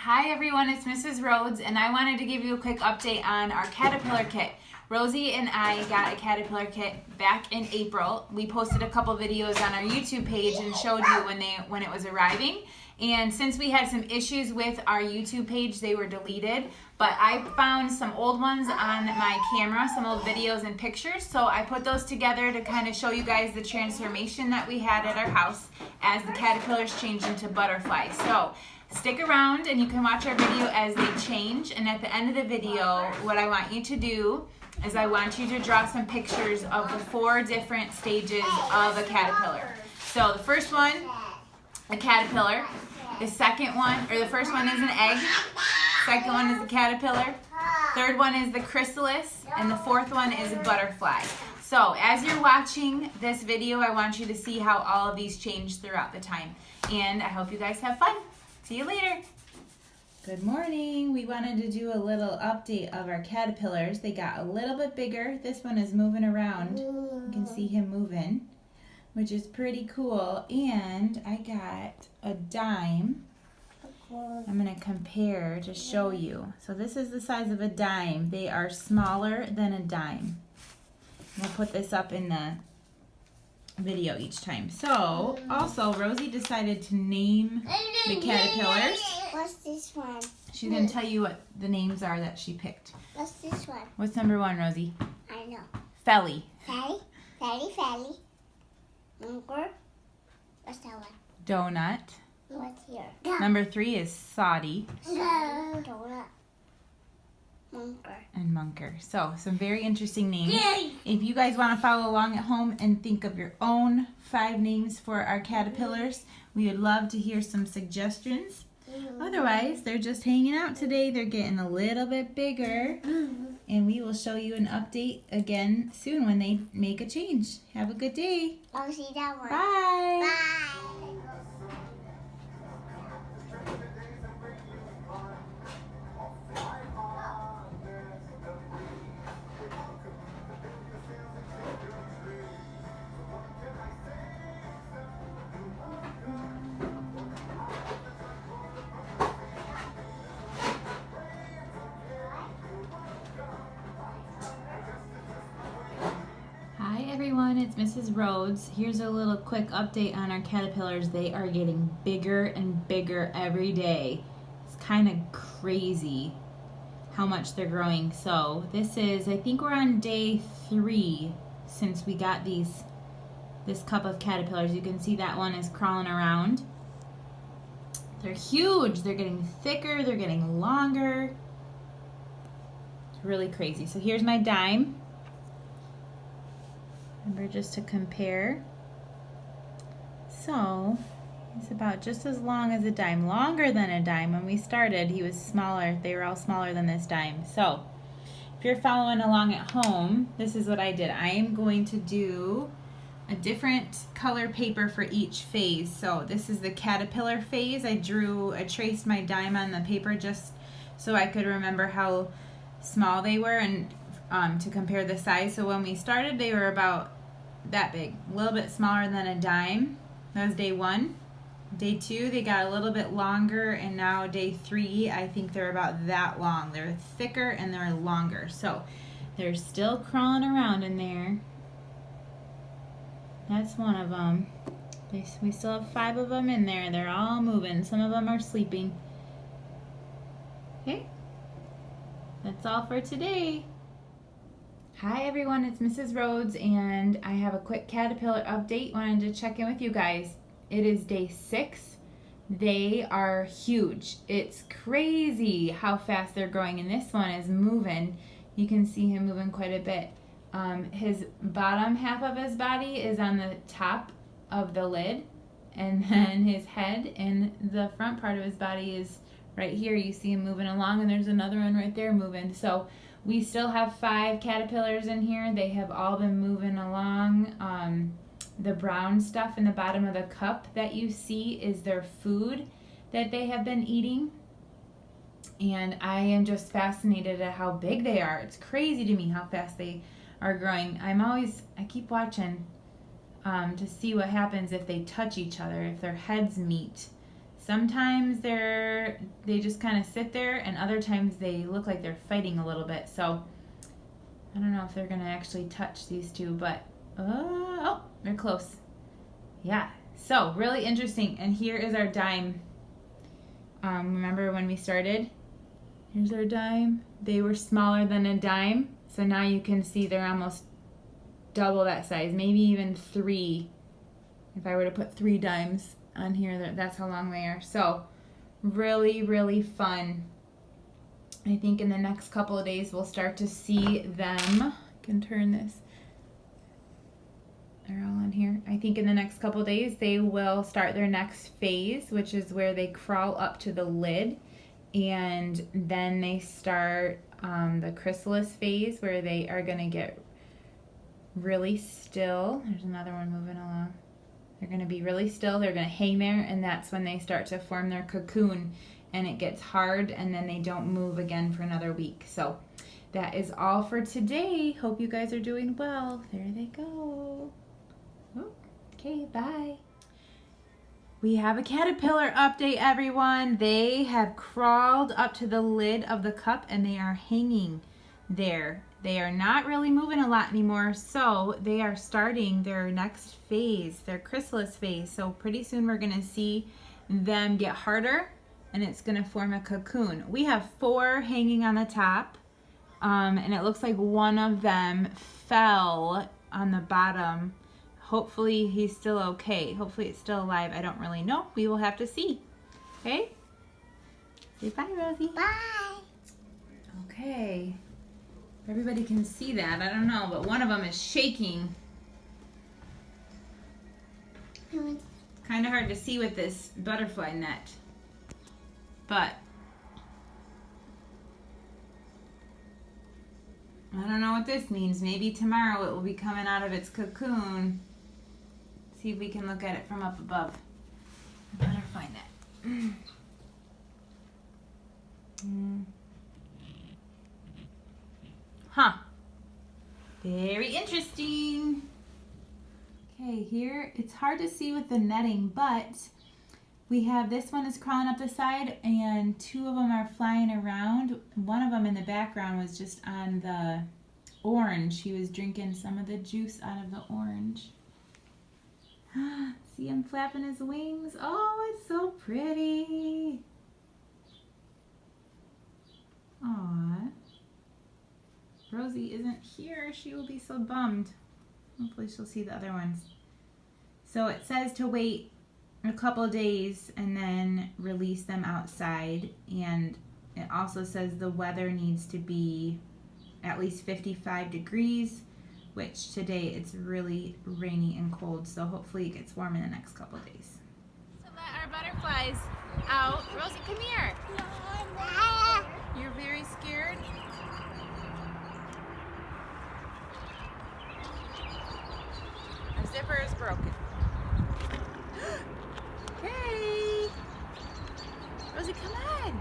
Hi everyone, it's Mrs. Rhodes, and I wanted to give you a quick update on our caterpillar kit. Rosie and I got a caterpillar kit back in April. We posted a couple videos on our YouTube page and showed you when it was arriving. And since we had some issues with our YouTube page, they were deleted. But I found some old ones on my camera, some old videos and pictures. So I put those together to kind of show you guys the transformation that we had at our house as the caterpillars changed into butterflies. So stick around and you can watch our video as they change. And at the end of the video, what I want you to do is I want you to draw some pictures of the 4 different stages of a caterpillar. So the first one, a caterpillar. The second one, or the first one is an egg. Second one is a caterpillar. Third one is the chrysalis. And the fourth one is a butterfly. So as you're watching this video, I want you to see how all of these change throughout the time. And I hope you guys have fun. See you later. Good morning. We wanted to do a little update of our caterpillars. They got a little bit bigger. This one is moving around. You can see him moving, which is pretty cool. And I got a dime. I'm going to compare to show you. So this is the size of a dime. They are smaller than a dime. We'll put this up in the video each time. So also Rosie decided to name the caterpillars. What's this one? She's going to tell you what the names are that she picked. What's this one? What's number 1, Rosie? I know. Felly. Felly. Munker. What's that one? Donut. What's here? Number 3 is Soddy. Donut. Munker. And Munker. So, some very interesting names. If you guys want to follow along at home and think of your own 5 names for our caterpillars, we would love to hear some suggestions. Otherwise, they're just hanging out today. They're getting a little bit bigger. And we will show you an update again soon when they make a change. Have a good day. I'll see that one. Bye. Bye. Hi everyone, it's Mrs. Rhodes. Here's a little quick update on our caterpillars. They are getting bigger and bigger every day. It's kind of crazy how much they're growing. So this is, I think we're on day 3 since we got this cup of caterpillars. You can see that one is crawling around. They're huge. They're getting thicker. They're getting longer. It's really crazy. So here's my dime. Remember, just to compare. So he's about just as long as a dime, longer than a dime. When we started, he was smaller. They were all smaller than this dime. So if you're following along at home, this is what I did. I am going to do a different color paper for each phase. So this is the caterpillar phase. I traced my dime on the paper just so I could remember how small they were and to compare the size. So when we started, they were about that big, a little bit smaller than a dime. That was day 1. Day 2, they got a little bit longer, and now day 3, I think they're about that long. They're thicker and they're longer. So they're still crawling around in there. That's one of them. We still have 5 of them in there. They're all moving. Some of them are sleeping. Okay, that's all for today. Hi everyone, it's Mrs. Rhodes, and I have a quick caterpillar update. Wanted to check in with you guys. It is day 6. They are huge. It's crazy how fast they're growing, and this one is moving. You can see him moving quite a bit. His bottom half of his body is on the top of the lid, and then his head and the front part of his body is right here. You see him moving along, and there's another one right there moving. So we still have 5 caterpillars in here. They have all been moving along. The brown stuff in the bottom of the cup that you see is their food that they have been eating. And I am just fascinated at how big they are. It's crazy to me how fast they are growing. I keep watching to see what happens if they touch each other, if their heads meet. Sometimes they just kind of sit there, and other times they look like they're fighting a little bit. So I don't know if they're gonna actually touch these two, but oh, they're close. Yeah, so really interesting. And here is our dime. Remember when we started? Here's our dime. They were smaller than a dime, so now you can see they're almost double that size, maybe even 3. If I were to put 3 dimes on here, that's how long they are. So really, really fun. I think in the next couple of days we'll start to see them. I can turn this. They're all on here. I think in the next couple of days they will start their next phase, which is where they crawl up to the lid, and then they start the chrysalis phase, where they are going to get really still. There's another one moving along. They're going to be really still. They're going to hang there, and that's when they start to form their cocoon, and it gets hard, and then they don't move again for another week. So that is all for today. Hope you guys are doing well. There they go. Okay, bye. We have a caterpillar update, everyone. They have crawled up to the lid of the cup, and they are hanging there. They are not really moving a lot anymore, so they are starting their next phase, their chrysalis phase. So pretty soon we're gonna see them get harder, and it's gonna form a cocoon. We have 4 hanging on the top, and it looks like one of them fell on the bottom. Hopefully he's still okay. Hopefully it's still alive. I don't really know. We will have to see. Okay? Say bye, Rosie. Bye. Okay. Everybody can see that. I don't know, but one of them is shaking. Kind of hard to see with this butterfly net. But I don't know what this means. Maybe tomorrow it will be coming out of its cocoon. See if we can look at it from up above. Butterfly net. Huh. Very interesting. Okay, here it's hard to see with the netting, but we have this one is crawling up the side, and 2 of them are flying around. One of them in the background was just on the orange. He was drinking some of the juice out of the orange. See him flapping his wings? Oh, it's so pretty. Aww. Rosie isn't here. She will be so bummed. Hopefully she'll see the other ones. So it says to wait a couple of days and then release them outside, and it also says the weather needs to be at least 55 degrees, which today it's really rainy and cold, so hopefully it gets warm in the next couple of days. So let our butterflies out. Rosie, come here. You're very scared? Our zipper is broken. Okay. Rosie, come on.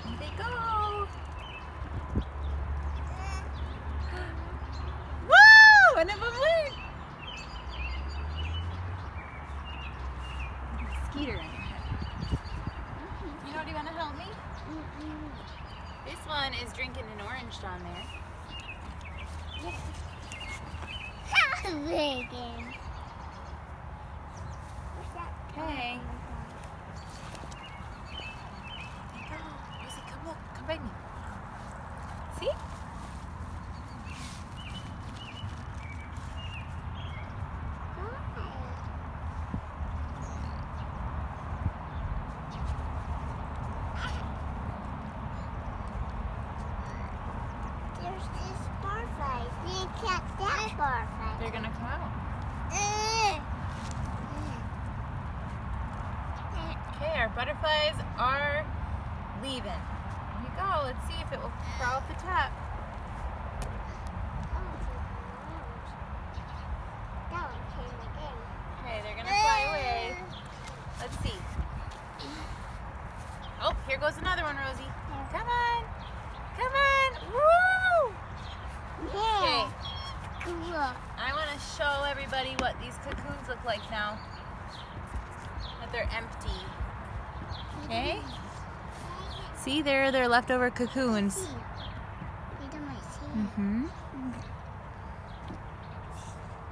Here they go. Woo! One of them went. Skeeter in your head. You know, do you want to help me? This one is drinking an orange down there. Big. Okay. Rosie, come look. Come by me. See? There's this butterfly. You catch that butterfly. They're gonna come out. Okay, our butterflies are leaving. Here you go. Let's see if it will crawl up the top. That one came again. Okay, they're gonna fly away. Let's see. Oh, here goes another one, Rosie. Come on. Come on. Woo! Okay. Cool. I want to show everybody what these cocoons look like now. they're empty. Okay? See, they're leftover cocoons. Mm-hmm.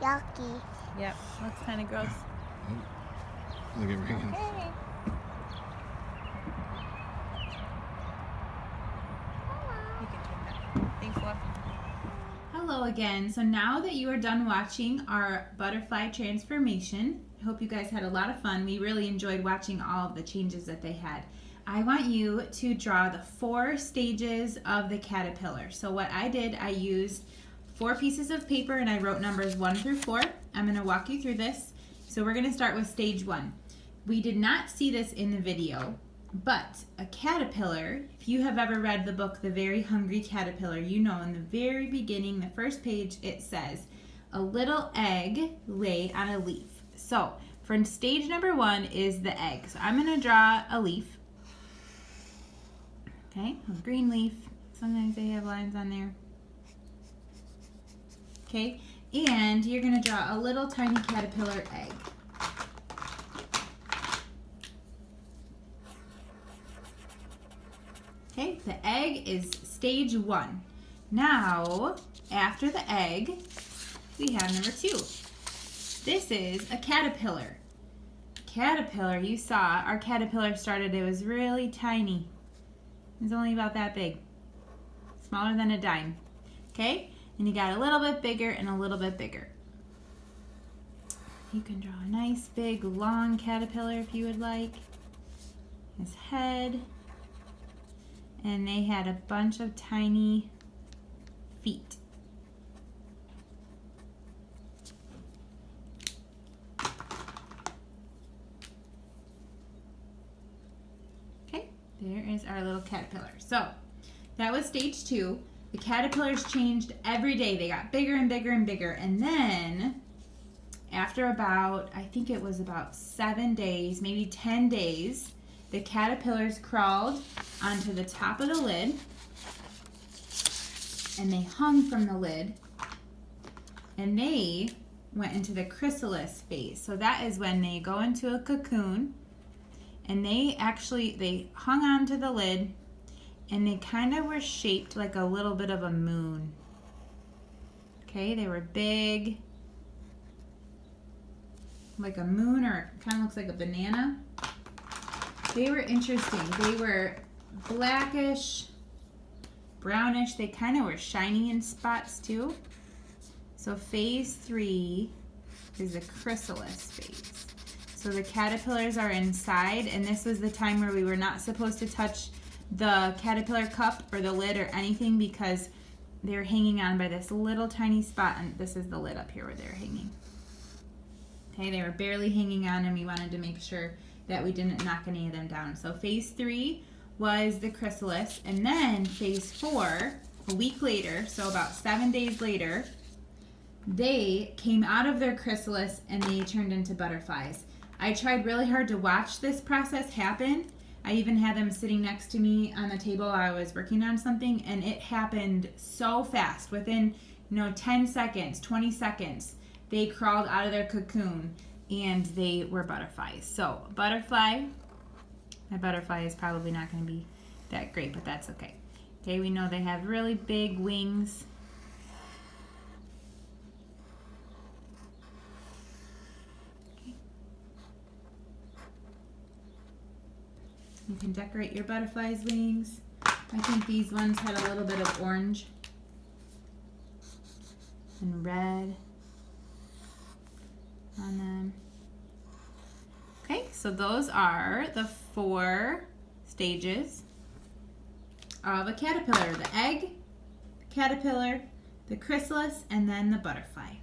Yucky. Yep, looks kind of gross. Look at Reagan. Okay. You can turn that. Thanks, love. Hello again. So now that you are done watching our butterfly transformation, I hope you guys had a lot of fun. We really enjoyed watching all of the changes that they had. I want you to draw the 4 stages of the caterpillar. So what I did, I used 4 pieces of paper and I wrote numbers 1 through 4. I'm going to walk you through this. So we're going to start with stage 1. We did not see this in the video, but a caterpillar, if you have ever read the book The Very Hungry Caterpillar, you know in the very beginning, the first page, it says, a little egg lay on a leaf. So for stage number 1 is the egg. So I'm going to draw a leaf. Okay, a green leaf. Sometimes they have lines on there. Okay, and you're going to draw a little tiny caterpillar egg. Okay, the egg is stage 1. Now, after the egg, we have number 2. This is a caterpillar. Caterpillar, you saw our caterpillar started, it was really tiny. It was only about that big. Smaller than a dime. Okay? And you got a little bit bigger and a little bit bigger. You can draw a nice big long caterpillar if you would like. His head. And they had a bunch of tiny feet. Okay, there is our little caterpillar. So that was stage 2. The caterpillars changed every day. They got bigger and bigger and bigger. And then after about, I think it was about 7 days, maybe 10 days, the caterpillars crawled onto the top of the lid and they hung from the lid and they went into the chrysalis phase. So that is when they go into a cocoon and they hung onto the lid and they kind of were shaped like a little bit of a moon. Okay, they were big, like a moon, or kind of looks like a banana. They were interesting. They were blackish, brownish. They kind of were shiny in spots too. So phase 3 is the chrysalis phase. So the caterpillars are inside, and this was the time where we were not supposed to touch the caterpillar cup or the lid or anything because they're hanging on by this little tiny spot, and this is the lid up here where they're hanging. Okay, they were barely hanging on, and we wanted to make sure that we didn't knock any of them down. So phase 3 was the chrysalis, and then phase 4, a week later, so about 7 days later, they came out of their chrysalis and they turned into butterflies. I tried really hard to watch this process happen. I even had them sitting next to me on the table while I was working on something, and it happened so fast. Within 10 seconds, 20 seconds, they crawled out of their cocoon and they were butterflies. So butterfly, my butterfly is probably not going to be that great, but that's okay. Okay, we know they have really big wings. Okay. You can decorate your butterfly's wings. I think these ones had a little bit of orange and red on them. Okay, so those are the 4 stages of a caterpillar. The egg, the caterpillar, the chrysalis, and then the butterfly.